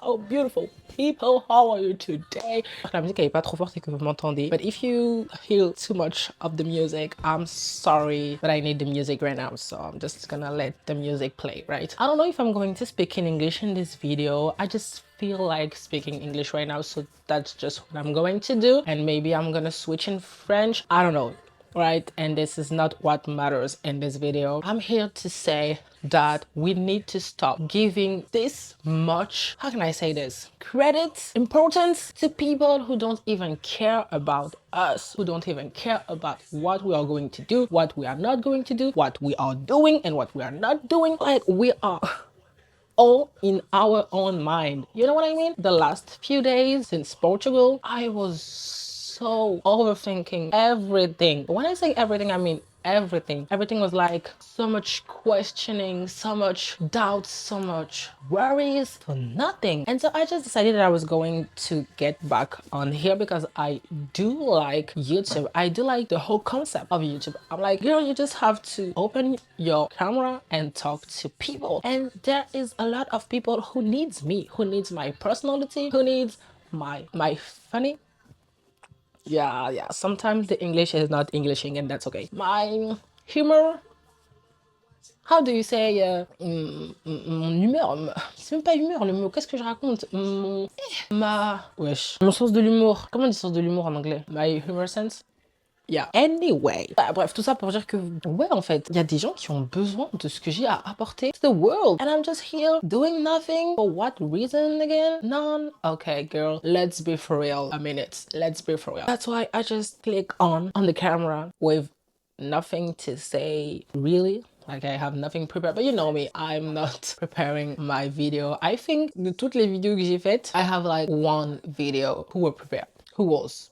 Hello, beautiful people. How are you today? La musique elle est pas trop forte et que vous m'entendez. But if you hear too much of the music, I'm sorry, but I need the music right now. So I'm just gonna let the music play, right? I don't know if I'm going to speak in English in this video. I just feel like speaking English right now, so that's just what I'm going to do. And maybe I'm gonna switch in French. I don't know, right? And this is not what matters in this video. I'm here to say that we need to stop giving this much, how can I say this, credit, importance to people who don't even care about us, who don't even care about what we are going to do, what we are not going to do, what we are doing and what we are not doing. Like, we are all in our own mind. You know what I mean? The last few days since Portugal, I was so overthinking everything. When I say everything, I mean everything. Everything was like so much questioning, so much doubts, so much worries for nothing. And so I just decided that I was going to get back on here because I do like YouTube. I do like the whole concept of YouTube. I'm like, girl, you just have to open your camera and talk to people. And there is a lot of people who needs me, who needs my personality, who needs my funny. Yeah, sometimes the English is not Englishing and that's okay. My humor. How do you say mon humeur? C'est même pas humeur le mot. Qu'est-ce que je raconte? Wesh. Mon sens de l'humour. Comment on dit sens de l'humour en anglais? My humor sense? Yeah. Anyway. Bah, bref, tout ça pour dire que, ouais, en fait, il y a des gens qui ont besoin de ce que j'ai à apporter to the world. And I'm just here doing nothing. For what reason again? None. Okay, girl, let's be for real a minute. Let's be for real. That's why I just click on the camera with nothing to say, really. Like, I have nothing prepared, but you know me, I'm not preparing my video. I think de toutes les vidéos que j'ai faites, I have like one video who was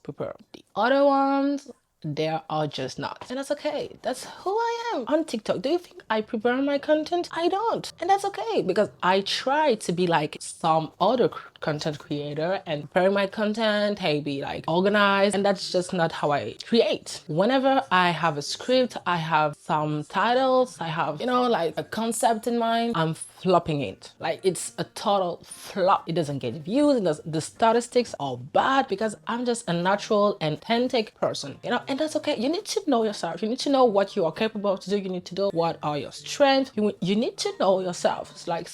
prepared. The other ones, they are just not. And that's okay. That's who I am on TikTok. Do you think I prepare my content? I don't. And that's okay because I try to be like some other content creator and prepare my content, hey, be like organized, and that's just not how I create. Whenever I have a script, I have some titles, I have, you know, like a concept in mind, I'm flopping it. Like, it's a total flop. It doesn't get views, the statistics are bad because I'm just a natural and authentic person, you know, and that's okay. You need to know yourself. You need to know what you are capable to do. You need to know what are your strengths. You need to know yourself. It's like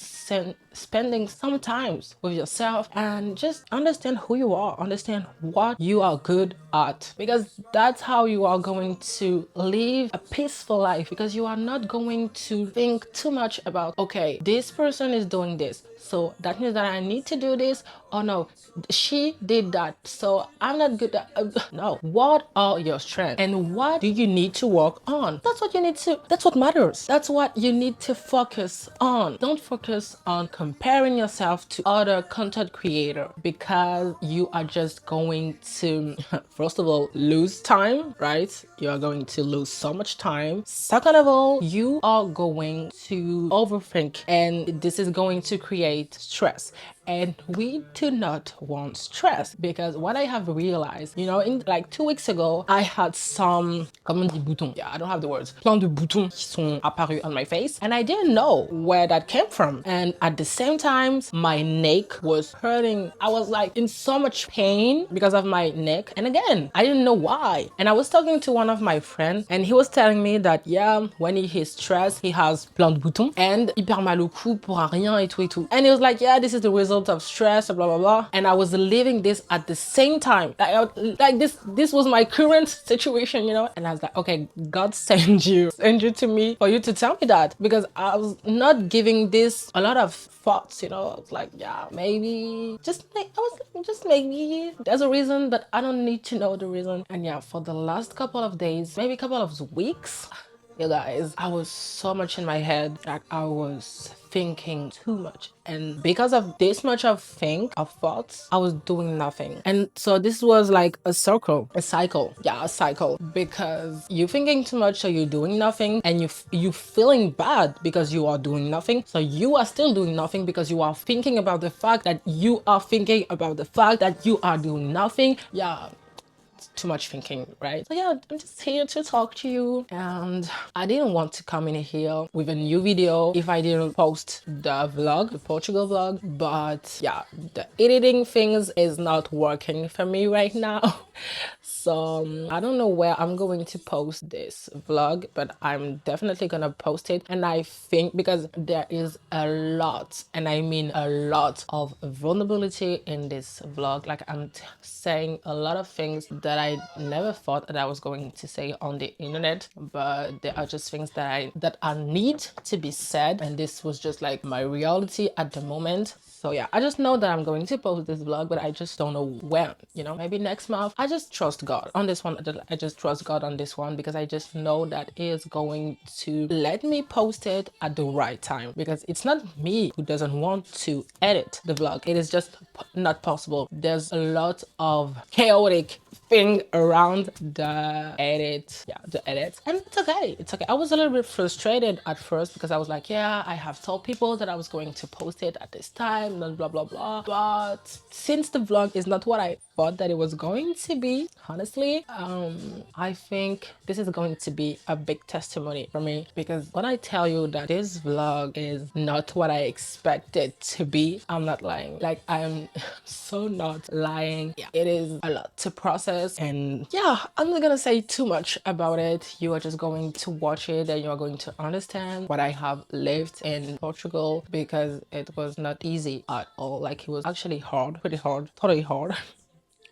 spending some time with yourself and just understand who you are, understand what you are good at, because that's how you are going to live a peaceful life, because you are not going to think too much about, okay, this person is doing this, so that means that I need to do this. Oh no, she did that, so I'm not good at no. What are your strengths and what do you need to work on? That's what you need to, that's what matters. That's what you need to focus on. Don't focus on comparing yourself to other content creator, because you are just going to first of all lose time, right? You are going to lose so much time. Second of all, you are going to overthink, and this is going to create stress. And we do not want stress, because what I have realized, you know, in like 2 weeks ago, I had some, comment on dit boutons? Yeah, I don't have the words. Plein de boutons qui sont apparus on my face, and I didn't know where that came from. And at the same time, my neck was hurting. I was like in so much pain because of my neck. And again, I didn't know why. And I was talking to one of my friends, and he was telling me that, yeah, when he is stressed, he has plein de boutons and hyper mal au cou pour un rien et tout et tout. And he was like, yeah, this is the result of stress, blah blah blah. And I was living this at the same time. Like this was my current situation, you know. And I was like, okay, God send you to me for you to tell me that, because I was not giving this a lot of thoughts, you know. It's like, yeah, maybe just maybe there's a reason, but I don't need to know the reason. And yeah, for the last couple of days, maybe a couple of weeks, you guys, I was so much in my head, like I was thinking too much, and because of this much of thoughts, I was doing nothing. And so this was like a cycle, because you're thinking too much, so you're doing nothing, and you feeling bad because you are doing nothing, so you are still doing nothing because you are thinking about the fact that you are thinking about the fact that you are doing nothing. Yeah, too much thinking, right? So yeah, I'm just here to talk to you, and I didn't want to come in here with a new video if I didn't post the vlog, the Portugal vlog. But yeah, the editing things is not working for me right now. So I don't know where I'm going to post this vlog, but I'm definitely gonna post it. And I think because there is a lot, and I mean a lot of vulnerability in this vlog, like I'm saying a lot of things that I never thought that I was going to say on the internet, but there are just things that I need to be said, and this was just like my reality at the moment. So yeah, I just know that I'm going to post this vlog, but I just don't know when, you know, maybe next month. I just trust God on this one. I just trust God on this one, because I just know that He is going to let me post it at the right time, because it's not me who doesn't want to edit the vlog. It is just not possible. There's a lot of chaotic thing around the edit, and it's okay. It's okay. I was a little bit frustrated at first, because I was like, yeah, I have told people that I was going to post it at this time, blah blah blah blah. But since the vlog is not what I thought that it was going to be, honestly, I think this is going to be a big testimony for me, because when I tell you that this vlog is not what I expected to be, I'm not lying. Like, I'm so not lying. Yeah, it is a lot to process, and yeah, I'm not gonna say too much about it. You are just going to watch it and you are going to understand what I have lived in Portugal, because it was not easy at all. Like, it was actually hard, pretty hard, totally hard.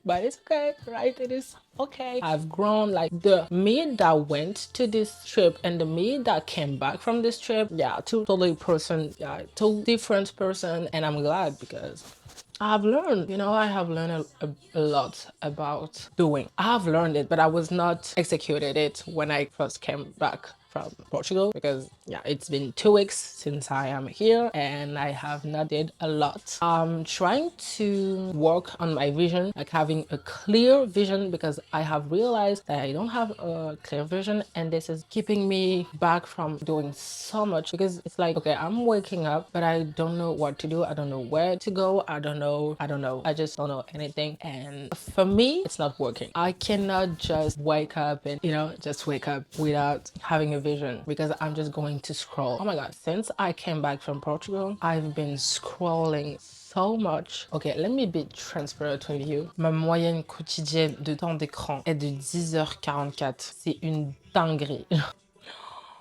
But it's okay, right? It is okay. I've grown. Like, the me that went to this trip and the me that came back from this trip, yeah, two totally person, yeah, two different person. And I'm glad, because I've learned, you know, I have learned a lot about doing. I have learned it, but I was not executed it when I first came back from Portugal, because yeah, it's been 2 weeks since I am here and I have not did a lot. I'm trying to work on my vision, like having a clear vision, because I have realized that I don't have a clear vision, and this is keeping me back from doing so much, because it's like, okay, I'm waking up, but I don't know what to do. I don't know where to go. I don't know. I just don't know anything. And for me, it's not working. I cannot just wake up and, you know, just wake up without having a vision, because I'm just going to scroll. Oh my God, since I came back from Portugal, I've been scrolling so much. Okay, let me be transparent with you. Ma moyenne quotidienne de temps d'écran est de 10h44. C'est une dinguerie.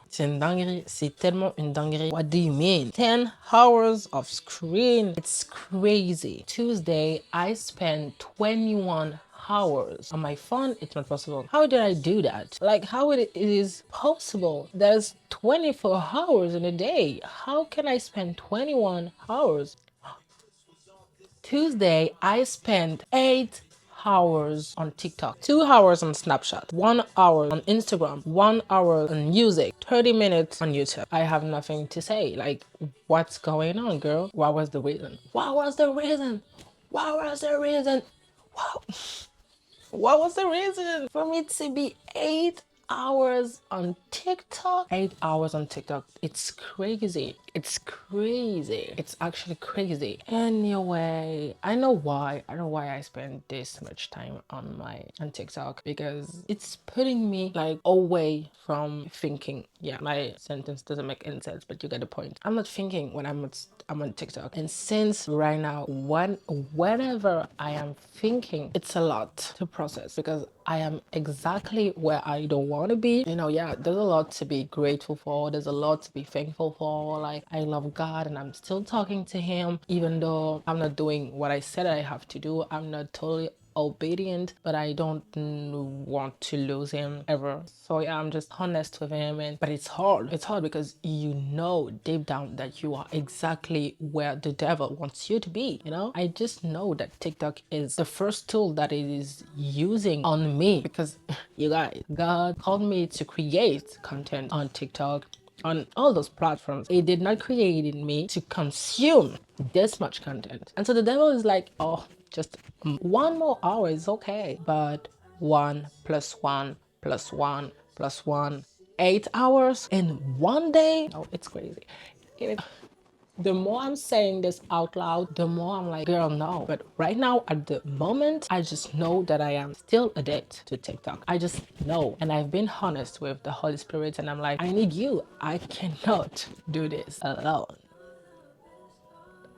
C'est une dinguerie. C'est tellement une dinguerie. What do you mean? 10 hours of screen. It's crazy. Tuesday, I spent 21 hours on my phone. It's not possible. How did I do that? Like, how it is possible? There's 24 hours in a day. How can I spend 21 hours? Tuesday, I spent 8 hours on TikTok, 2 hours on Snapchat, 1 hour on Instagram, 1 hour on music, 30 minutes on YouTube. I have nothing to say. Like, what's going on, girl? What was the reason? What was the reason? What was the reason? Wow. What was the reason for me to be 8 hours on TikTok? 8 hours on TikTok. It's crazy. It's crazy. It's actually crazy. Anyway, I know why. I know why I spend this much time on TikTok, because it's putting me like away from thinking. Yeah, my sentence doesn't make any sense, but you get the point. I'm not thinking when I'm on TikTok. And since right now, whenever I am thinking, it's a lot to process, because I am exactly where I don't want to be. You know, yeah, there's a lot to be grateful for. There's a lot to be thankful for. Like, I love God and I'm still talking to Him, even though I'm not doing what I said I have to do. I'm not totally obedient, but I don't want to lose Him ever. So yeah, I'm just honest with Him. But it's hard. It's hard, because you know deep down that you are exactly where the devil wants you to be. You know, I just know that TikTok is the first tool that it is using on me, because you guys, God called me to create content on TikTok, on all those platforms. It did not create in me to consume this much content. And so the devil is like, oh, just 1 more hour is okay. But 1 + 1 + 1 + 1, 8 hours in one day? Oh, it's crazy. The more I'm saying this out loud, the more I'm like, girl, no. But right now, at the moment, I just know that I am still addicted to TikTok. I just know. And I've been honest with the Holy Spirit, and I'm like, I need you. I cannot do this alone.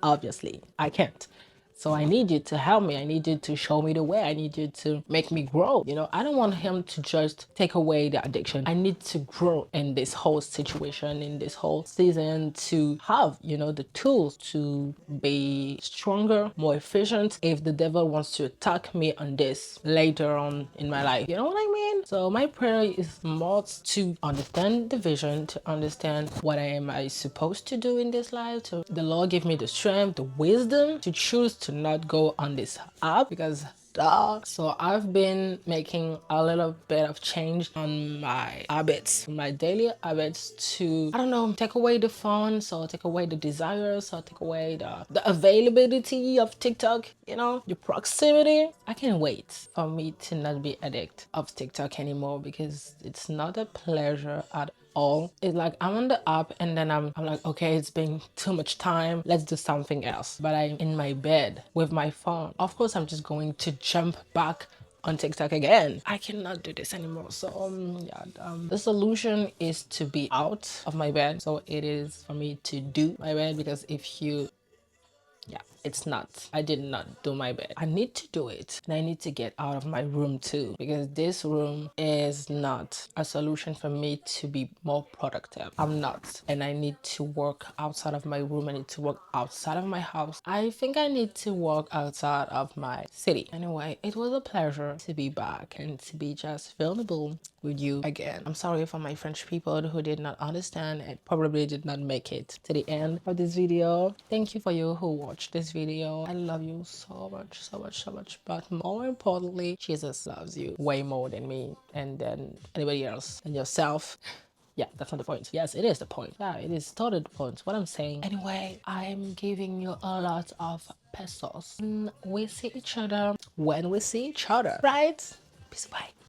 Obviously, I can't. So I need you to help me. I need you to show me the way. I need you to make me grow. You know, I don't want him to just take away the addiction. I need to grow in this whole situation, in this whole season, to have, you know, the tools to be stronger, more efficient if the devil wants to attack me on this later on in my life. You know what I mean? So my prayer is more to understand the vision, to understand what I supposed to do in this life. So the Lord give me the strength, the wisdom to choose to not go on this app because so I've been making a little bit of change on my habits, my daily habits, to, I don't know, take away the phone, so take away the desires, so take away the availability of TikTok, you know, the proximity. I can't wait for me to not be addict of TikTok anymore because it's not a pleasure at all. It's like I'm on the app and then I'm like, okay, it's been too much time, let's do something else. But I'm in my bed with my phone. Of course, I'm just going to jump back on TikTok again. I cannot do this anymore. So the solution is to be out of my bed. So it is for me to do my bed, because if you, yeah, it's not, I did not do my bed. I need to do it, and I need to get out of my room too, because this room is not a solution for me to be more productive. I'm not, and I need to work outside of my room. I need to work outside of my house. I think I need to work outside of my city. Anyway, it was a pleasure to be back and to be just vulnerable with you again. I'm sorry for my French people who did not understand and probably did not make it to the end of this video. Thank you for you who watched this video. I love you so much, so much, so much. But more importantly, Jesus loves you way more than me and then anybody else and yourself. Yeah, that's not the point. Yes, it is the point. Yeah, it is totally the point. What I'm saying. Anyway, I'm giving you a lot of pesos. We see each other when we see each other, right? Peace, bye.